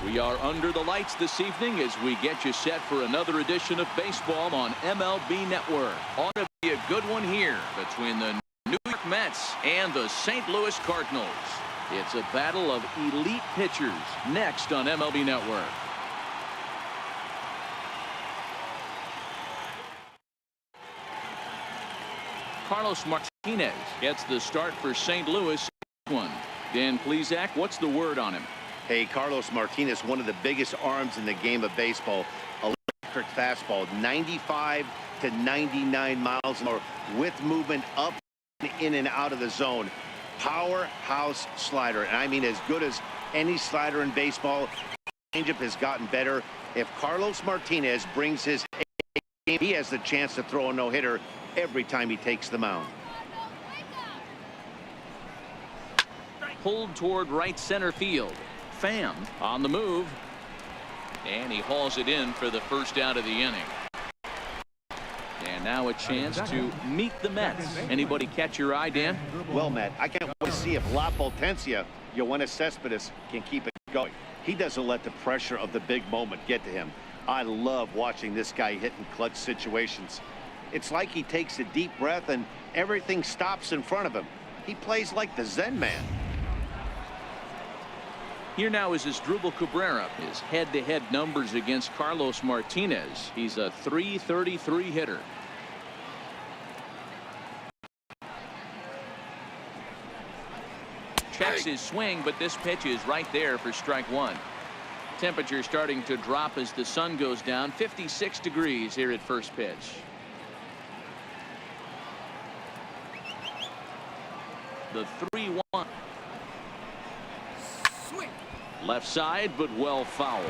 We are under the lights this evening as we get you set for another edition of baseball on MLB Network. Ought to be a good one here between the New York Mets and the St. Louis Cardinals. It's a battle of elite pitchers next on MLB Network. Carlos Martinez gets the start for St. Louis. Dan Plesac, what's the word on him? Hey, Carlos Martinez, one of the biggest arms in the game of baseball. Electric fastball, 95 to 99 miles an hour with movement up and in and out of the zone. Powerhouse slider, and I mean as good as any slider in baseball. Changeup has gotten better. If Carlos Martinez brings his game, he has the chance to throw a no-hitter every time he takes the mound. Pulled toward right center field. Pham on the move, and he hauls it in for the first out of the inning. And now a chance to meet the Mets. Anybody catch your eye, Dan? Well, Matt, I can't wait to see if La Potencia, Yoenis Cespedes, can keep it going. He doesn't let the pressure of the big moment get to him. I love watching this guy hit in clutch situations. It's like he takes a deep breath and everything stops in front of him. He plays like the Zen man. Here now is Asdrubal Cabrera. His head-to-head numbers against Carlos Martinez. He's a .333 hitter. Checks his swing, but this pitch is right there for strike one. Temperature starting to drop as the sun goes down. 56 degrees here at first pitch. The 3-1. Left side, but well foul.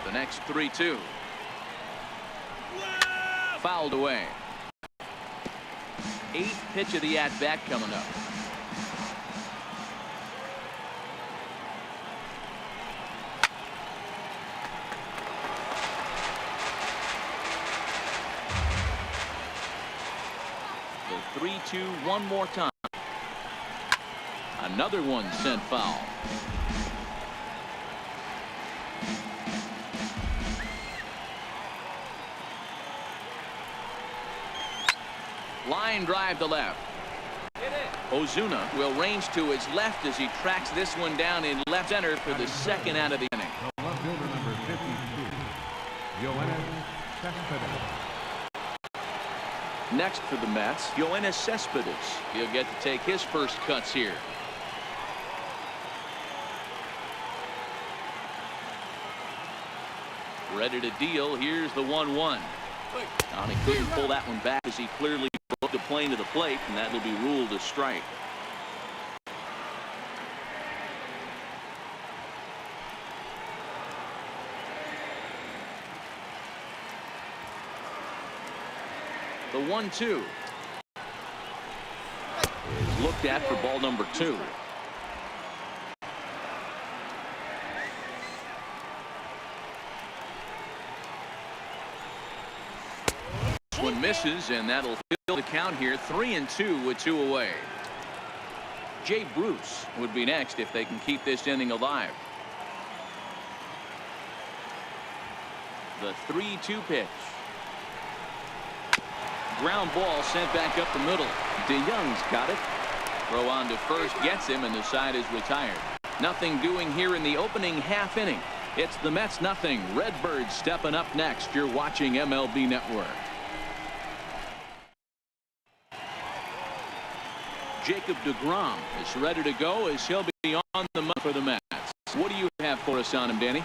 The next 3-2. Fouled away. 8th pitch of the at-bat coming up. The 3-2 one more time. Another one sent foul. Line drive to left. Ozuna will range to his left as he tracks this one down in left center for the second out of the inning. Left fielder number 52, Yoenis Cespedes. Next for the Mets, Yoenis Cespedes. He'll get to take his first cuts here. Ready to deal. Here's the 1-1. He couldn't pull that one back as he clearly broke the plane to the plate, and that will be ruled a strike. The 1-2 is looked at for ball number 2. This one misses, and that'll fill the count here. 3-2 with 2 away. Jay Bruce would be next if they can keep this inning alive. The 3-2 pitch. Ground ball sent back up the middle. DeYoung's got it. Throw on to first gets him, and the side is retired. Nothing doing here in the opening half inning. It's the Mets nothing. Redbirds stepping up next. You're watching MLB Network. Jacob deGrom is ready to go as he'll be on the mound for the Mets. What do you have for us on him, Danny?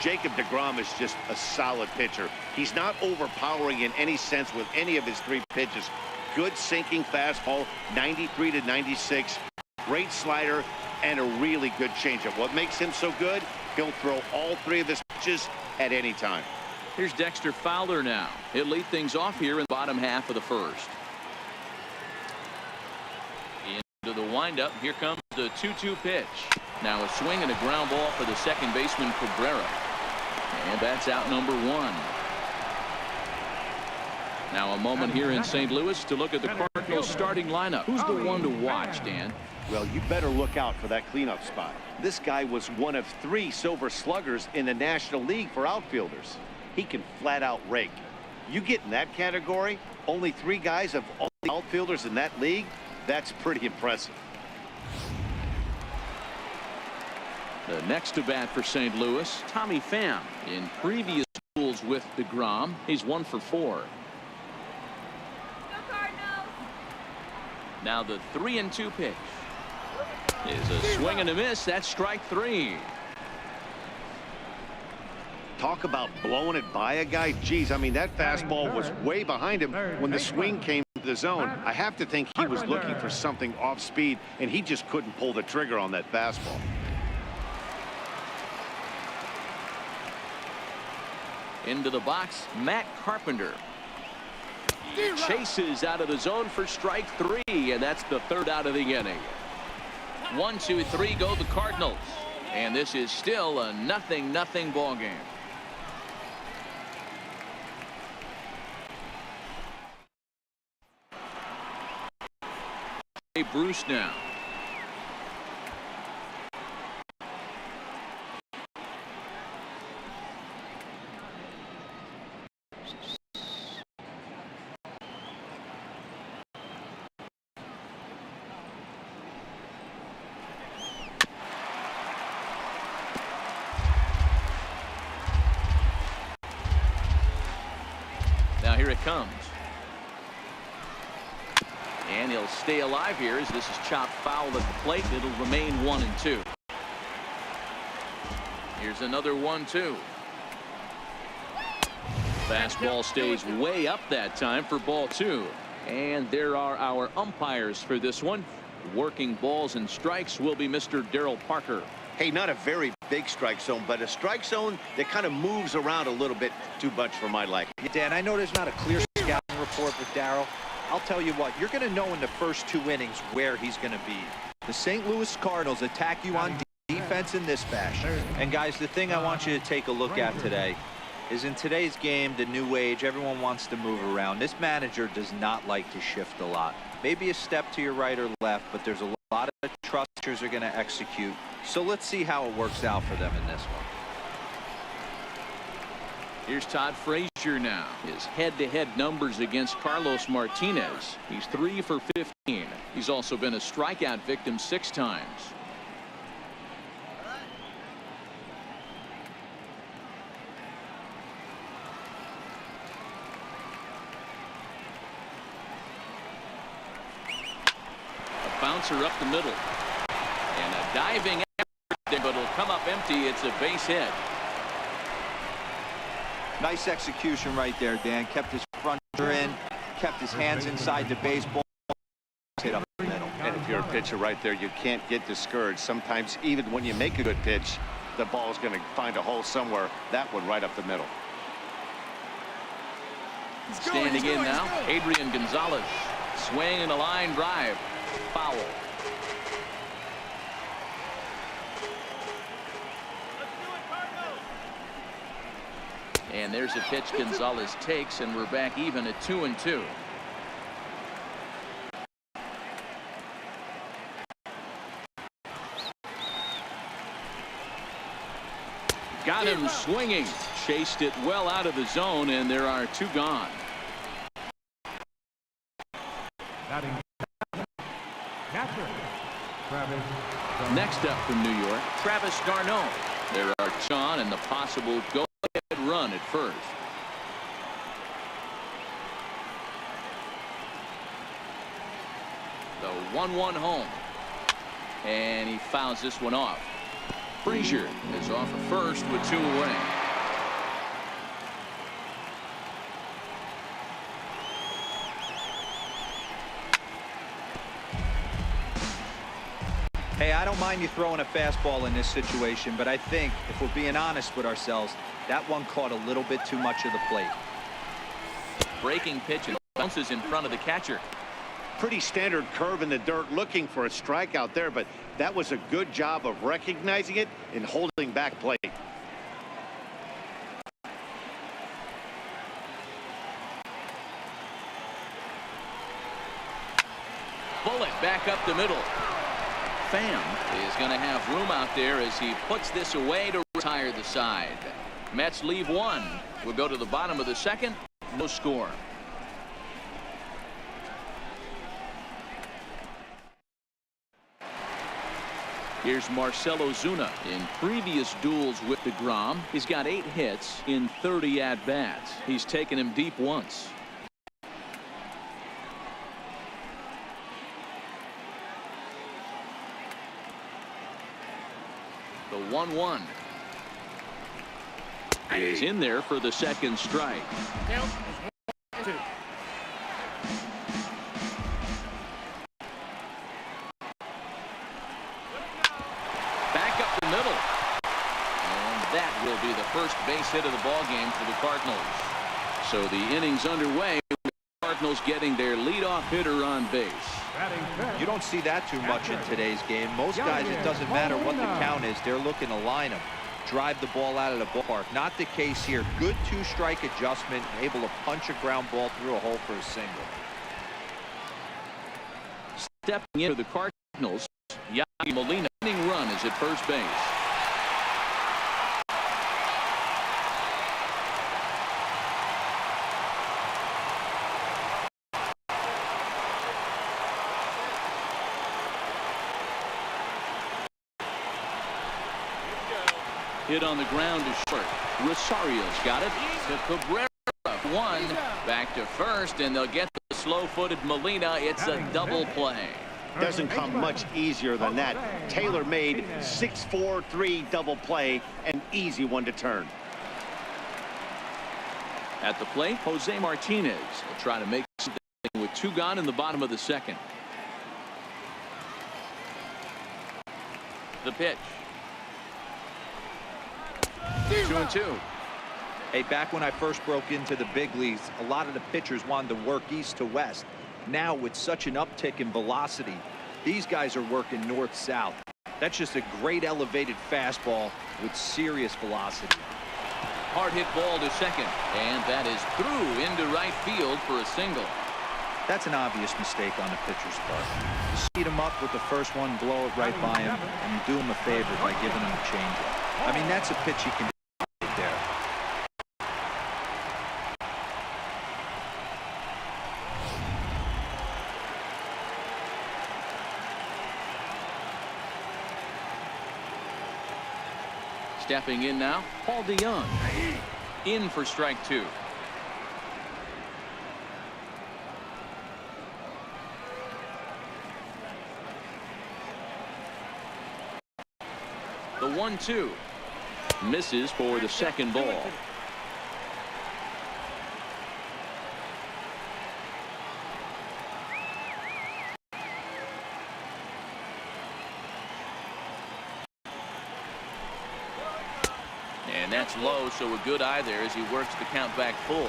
Jacob deGrom is just a solid pitcher. He's not overpowering in any sense with any of his 3 pitches. Good sinking fastball, 93 to 96. Great slider and a really good changeup. What makes him so good? He'll throw all 3 of his pitches at any time. Here's Dexter Fowler now. He'll lead things off here in the bottom half of the first. Into the windup. Here comes the 2-2 pitch. Now a swing and a ground ball for the second baseman Cabrera. And that's out number one. Now a moment here in St. Louis to look at the Cardinals starting lineup. Who's the one to watch, Dan? Well, you better look out for that cleanup spot. This guy was one of 3 silver sluggers in the National League for outfielders. He can flat out rake. You get in that category, only 3 guys of all the outfielders in that league, that's pretty impressive. The next to bat for St. Louis, Tommy Pham. In previous duels with DeGrom, he's 1 for 4. Now the 3-2 pitch is a swing and a miss. That's strike 3. Talk about blowing it by a guy. Geez, I mean, that fastball was way behind him when the swing came to the zone. I have to think he was looking for something off speed, and he just couldn't pull the trigger on that fastball. Into the box, Matt Carpenter. Chases out of the zone for strike 3, and that's the 3rd out of the inning. 1, 2, 3 go the Cardinals, and this is still a 0-0 ball game. Bruce now. Now here it comes. And he'll stay alive here as this is chopped foul at the plate. It'll remain 1-2. Here's another 1-2. Fastball stays way up that time for ball 2. And there are our umpires for this one. Working balls and strikes will be Mr. Darryl Parker. Hey, not a very big strike zone, but a strike zone that kind of moves around a little bit too much for my liking. Dan, I know there's not a clear scouting report with Darryl. I'll tell you what, you're going to know in the first 2 innings where he's going to be. The St. Louis Cardinals attack you on defense in this fashion. And guys, the thing I want you to take a look at today is in today's game, the new age, everyone wants to move around. This manager does not like to shift a lot. Maybe a step to your right or left, but there's a lot of trusters are going to execute. So let's see how it works out for them in this one. Here's Todd Frazier now. His head-to-head numbers against Carlos Martinez. He's 3 for 15. He's also been a strikeout victim 6 times. A bouncer up the middle. And a diving effort, but it'll come up empty. It's a base hit. Nice execution right there, Dan. Kept his front in, kept his hands inside the baseball, hit up the middle. And if you're a pitcher right there, you can't get discouraged. Sometimes even when you make a good pitch, the ball is going to find a hole somewhere. That one right up the middle. Standing in now, Adrian Gonzalez. Swing and a line drive. Foul. And there's a pitch Gonzalez takes, and we're back even at 2-2. Got him swinging. Chased it well out of the zone, and there are 2 gone. Next up from New York, Travis d'Arnaud. There are 2 on and the possible go-ahead run at first. The 1-1 home. And he fouls this one off. Frazier is off at first with 2 away. Hey, I don't mind you throwing a fastball in this situation, but I think if we're being honest with ourselves, that one caught a little bit too much of the plate. Breaking pitch and bounces in front of the catcher. Pretty standard curve in the dirt, looking for a strikeout there, but That was a good job of recognizing it and holding back play. Bullet back up the middle. Pham is going to have room out there as he puts this away to retire the side. Mets leave one. We'll go to the bottom of the second. No score. Here's Marcell Ozuna. In previous duels with DeGrom, he's got 8 hits in 30 at-bats. He's taken him deep once. The 1-1 is in there for the second strike. Back up the middle. And that will be the first base hit of the ball game for the Cardinals. So the inning's underway with the Cardinals getting their leadoff hitter on base. You don't see that too much in today's game. Most guys, it doesn't matter what the count is. They're looking to line them, drive the ball out of the ballpark. Not the case here. Good 2-strike adjustment, able to punch a ground ball through a hole for a single. Stepping into the Cardinals, Yadi Molina. Winning run is at first base. Hit on the ground to short. Rosario's got it. To Cabrera. 1 back to first, and they'll get the slow-footed Molina. It's a double play. Doesn't come much easier than that. Taylor made 6-4-3 double play, an easy one to turn. At the plate, Jose Martinez will try to make something with 2 gone in the bottom of the second. The pitch. 2-2. Hey, back when I first broke into the big leagues, a lot of the pitchers wanted to work east to west. Now, with such an uptick in velocity, these guys are working north-south. That's just a great elevated fastball with serious velocity. Hard hit ball to second, and that is through into right field for a single. That's an obvious mistake on the pitcher's part. You speed him up with the first one, blow it right by him, and you do him a favor by giving him a changeup. I mean, that's a pitch you can do right there. Stepping in now, Paul DeYoung. In for strike 2. The 1-2 misses for the second ball. And that's low, so a good eye there as he works the count back full.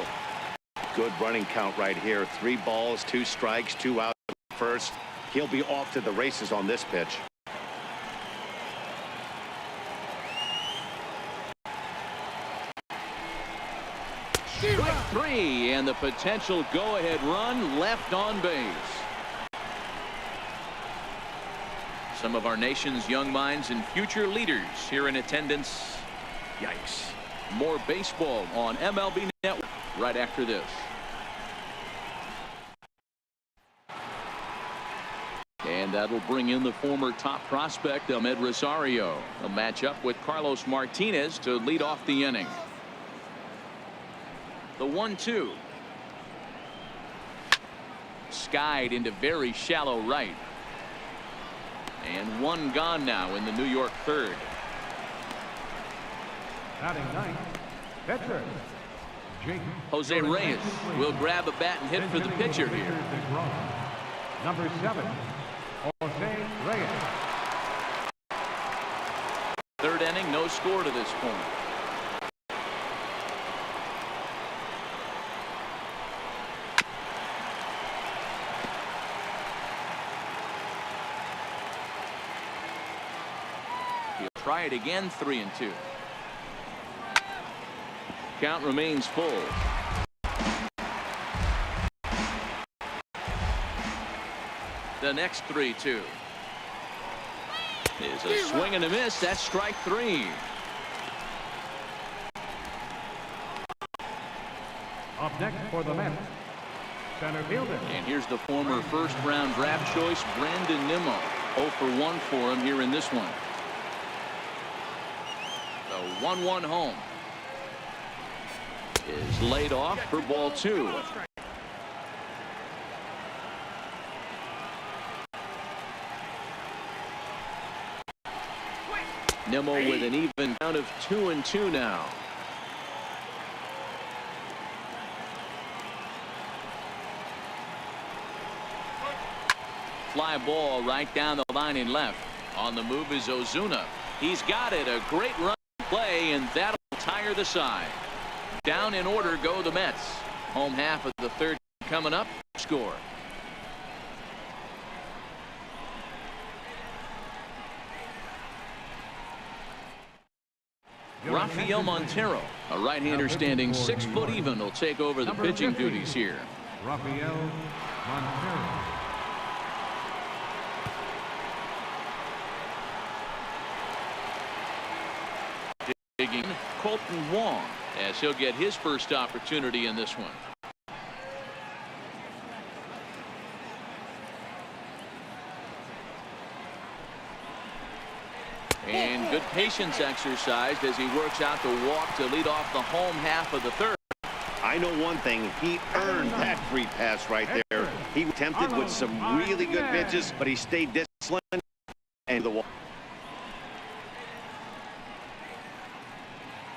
Good running count right here. 3 balls, 2 strikes, 2 out first. He'll be off to the races on this pitch. Strike 3, and the potential go-ahead run left on base. Some of our nation's young minds and future leaders here in attendance. Yikes. More baseball on MLB Network right after this. And that'll bring in the former top prospect Ahmed Rosario. A matchup with Carlos Martinez to lead off the inning. The 1-2. Skied into very shallow right. And 1 gone now in the New York third. Batting ninth, pitcher Jose Reyes will grab a bat and hit for the pitcher here. Number 7, Jose Reyes. Third inning, no score to this point. try it again. 3-2. Count remains full. The next 3-2 is a swing and a miss. That's strike 3. Up next for the Mets, center fielder. And here's the former first-round draft choice, Brandon Nimmo. 0 for 1 for him here in this one. The 1-1 home is laid off for ball 2. Nimmo with an even count of 2-2 now. Fly ball right down the line in left. On the move is Ozuna. He's got it. A great run play, and that'll tire the side. Down in order go the Mets. Home half of the third coming up. Score. Rafael Montero, a right-hander standing 6 foot even, will take over the pitching duties here. Rafael Montero. Digging Colton Wong as he'll get his first opportunity in this one. And good patience exercised as he works out the walk to lead off the home half of the third. I know one thing. He earned that free pass right there. He was tempted with some really good pitches, but he stayed disciplined and the walk.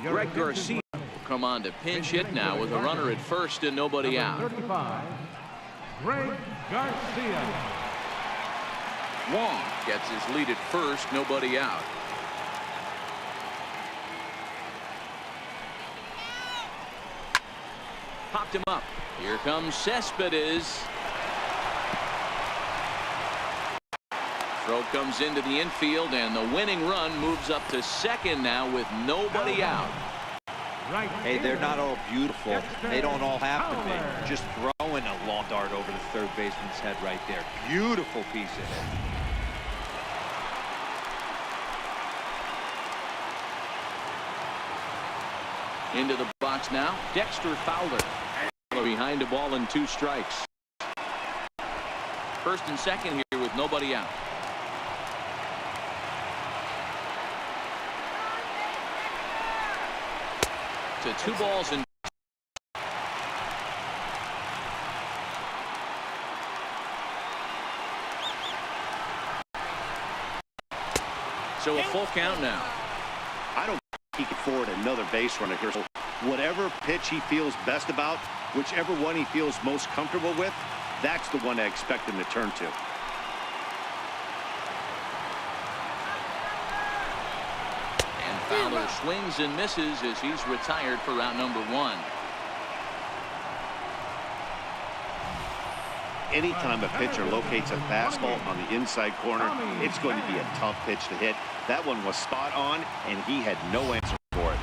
Greg Garcia will come on to pinch hit now with a runner at first and nobody out. 35, Greg Garcia. Wong gets his lead at first, nobody out. Popped him up. Here comes Cespedes. Throw comes into the infield, and the winning run moves up to second now with nobody out. Hey, they're not all beautiful. They don't all have to be. Just throwing a long dart over the third baseman's head right there. Beautiful piece of hit. Into the box now, Dexter Fowler. Behind a ball and 2 strikes. First and second here with nobody out. To 2 balls and so a full count now. I don't think he can afford another base runner here. So whatever pitch he feels best about, whichever one he feels most comfortable with, that's the one I expect him to turn to. And Fowler swings and misses as he's retired for round number 1. Anytime a pitcher locates a fastball on the inside corner, it's going to be a tough pitch to hit. That one was spot on, and he had no answer for it.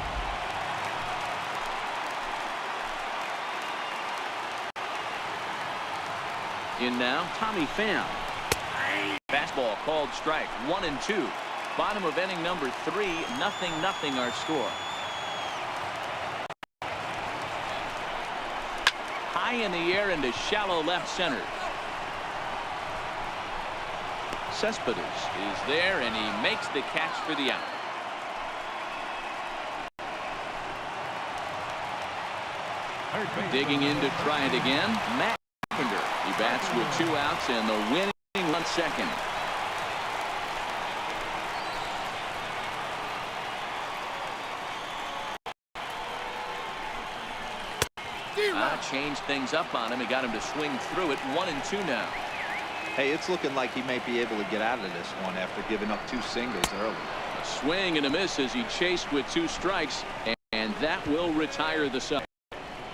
In now, Tommy Pham. Fastball called strike. 1-2. Bottom of inning number 3. 0-0 our score. High in the air into shallow left center. Cespedes is there, and he makes the catch for the out. Digging in to try it again, Matt Carpenter. He bats with 2 outs and the winning run second. Changed things up on him. He got him to swing through it. 1-2 now. Hey, it's looking like he may be able to get out of this one after giving up 2 singles early. A swing and a miss as he chased with 2 strikes, and that will retire the side.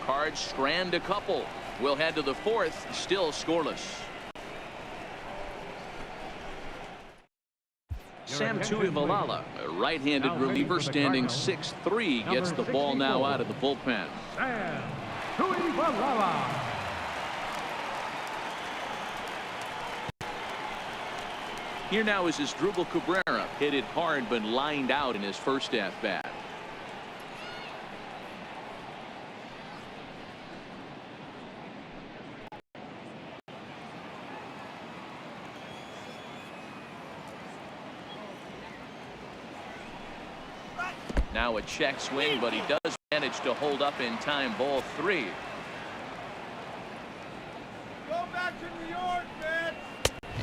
Cards strand a couple. We'll head to the 4th, still scoreless. Sam Tuivalala, a right-handed reliever standing 6'3", gets the ball now out of the bullpen. Sam Tuivalala. Here now is Asdrubal Cabrera, hit it hard but lined out in his first at-bat. Now a check swing, but he does manage to hold up in time. Ball 3. Go back to New York, man.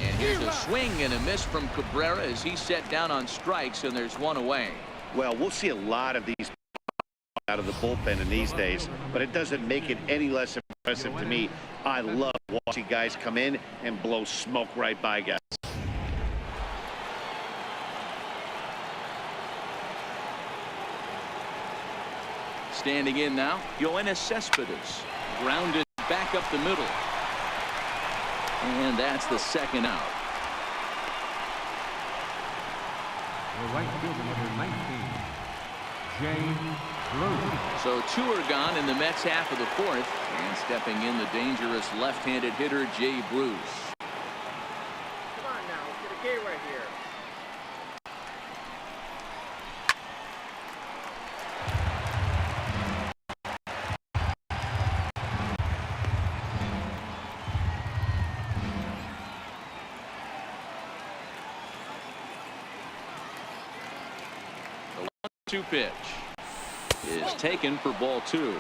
And here's a swing and a miss from Cabrera as he's set down on strikes, and there's one away. Well, we'll see a lot of these out of the bullpen in these days, but it doesn't make it any less impressive to me. I love watching guys come in and blow smoke right by guys. Standing in now, Yoenis Cespedes. Grounded back up the middle. And that's the second out. The right fielder, number 19, James Blue. So 2 are gone in the Mets half of the 4th. And stepping in, the dangerous left-handed hitter, Jay Bruce. Come on now, let's get a game right here. The 1-2 pitch is taken for ball 2.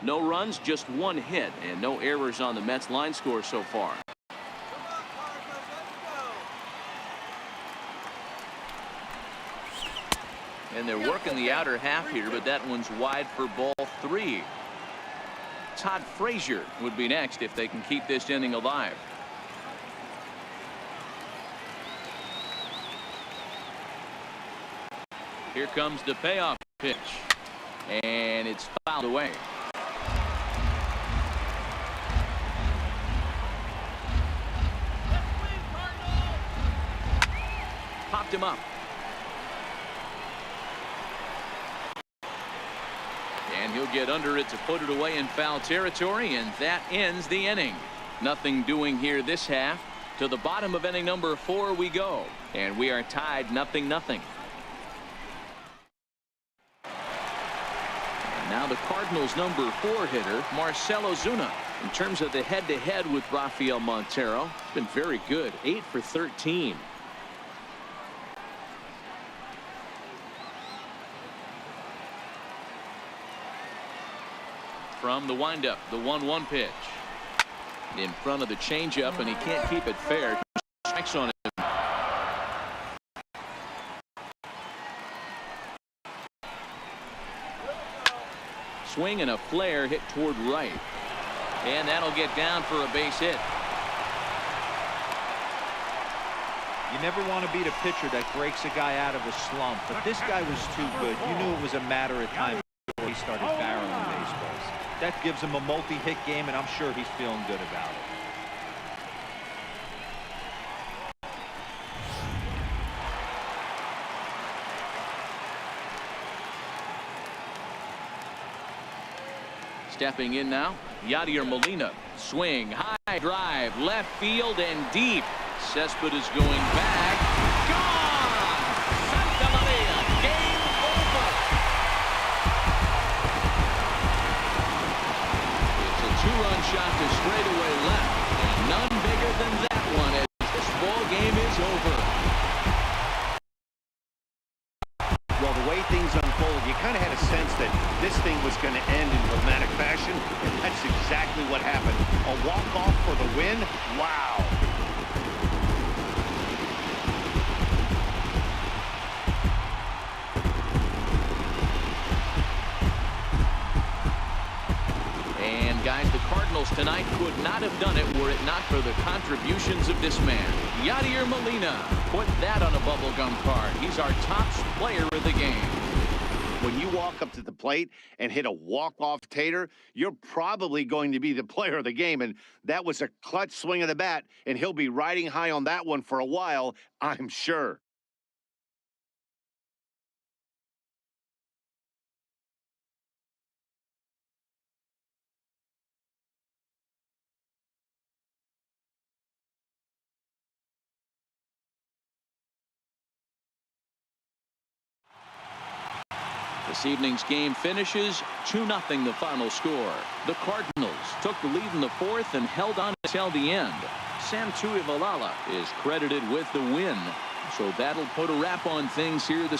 No runs, just 1 hit, and no errors on the Mets line score so far. And they're working the outer half here, but that one's wide for ball 3. Todd Frazier would be next if they can keep this inning alive. Here comes the payoff pitch, and it's fouled away. Popped him up. And he'll get under it to put it away in foul territory, and that ends the inning. Nothing doing here this half. To the bottom of inning number 4 we go, and we are tied 0-0. And now the Cardinals number 4 hitter, Marcell Ozuna. In terms of the head-to-head with Rafael Montero, it's been very good, 8 for 13. From the windup, the 1-1 pitch. In front of the changeup, and he can't keep it fair. Strikes on it. Swing and a flare hit toward right. And that'll get down for a base hit. You never want to beat a pitcher that breaks a guy out of a slump, but this guy was too good. You knew it was a matter of time before he started barreling baseballs. That gives him a multi-hit game, and I'm sure he's feeling good about it. Stepping in now, Yadier Molina. Swing, high drive, left field and deep. Cespedes going back. Gone! Santa Maria, game over. It's a 2-run shot to straightaway left, and none bigger than that one as this ball game is over. Well, the way things unfolded, you kind of had a sense that this thing was going to end in dramatic fashion, and that's exactly what happened. A walk-off for the win? Wow. And guys, the Cardinals tonight could not have done it were it not for the contributions of this man, Yadier Molina. Put that on a bubblegum card. He's our top player of the game. When you walk up to the plate and hit a walk-off tater, you're probably going to be the player of the game. And that was a clutch swing of the bat, and he'll be riding high on that one for a while, I'm sure. This evening's game finishes 2-0 the final score. The Cardinals took the lead in the fourth and held on until the end. Sam Tuivalala is credited with the win. So that'll put a wrap on things here this